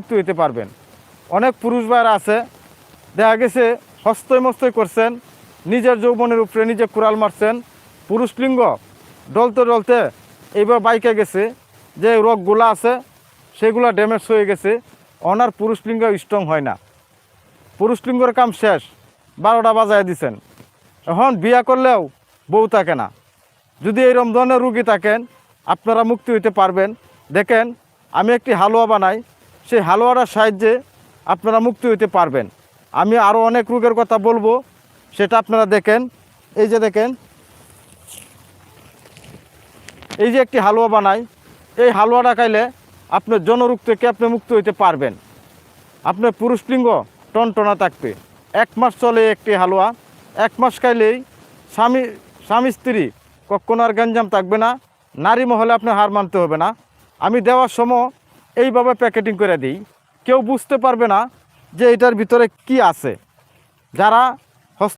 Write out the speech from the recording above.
মুক্তি হইতে পারবেন। অনেক পুরুষ ভাইরা আছে দেখা গেছে হস্তই মস্তই করছেন, নিজের যৌবনের উপরে নিজে কুড়াল মারছেন, পুরুষ লিঙ্গ ডলতে ডলতে এইবার বাইকে গেছে, যে রোগগুলো আছে সেগুলো ড্যামেজ হয়ে গেছে, ওনার পুরুষ লিঙ্গ স্ট্রং হয় না, পুরুষ লিঙ্গর কাম শেষ, 12টা বাজায় দিছেন। এখন বিয়া করলেও বউ থাকে না। যদি এইরকম ধরনের রুগী থাকেন আপনারা মুক্তি হইতে পারবেন। দেখেন আমি একটি হালুয়া বানাই, সেই হালুয়াটার সাহায্যে আপনারা মুক্তি হইতে পারবেন। আমি আরও অনেক রোগের কথা বলবো, সেটা আপনারা দেখেন। এই যে দেখেন, এই যে একটি হালুয়া বানাই, এই হালুয়াটা খাইলে আপনার জনরোগ থেকে আপনি মুক্ত হইতে পারবেন। আপনার পুরুষ লিঙ্গ টনটনা থাকবে। 1 মাস চলে একটি হালুয়া, 1 মাস খাইলেই স্বামী স্ত্রী কখনো আর গঞ্জাম থাকবে না, নারী মহলে আপনি হার মানতে হবে না। আমি দেওয়ার সময় এইভাবে প্যাকেটিং করে দিই, কেউ বুঝতে পারবে না যে এটার ভিতরে কি আছে। যারা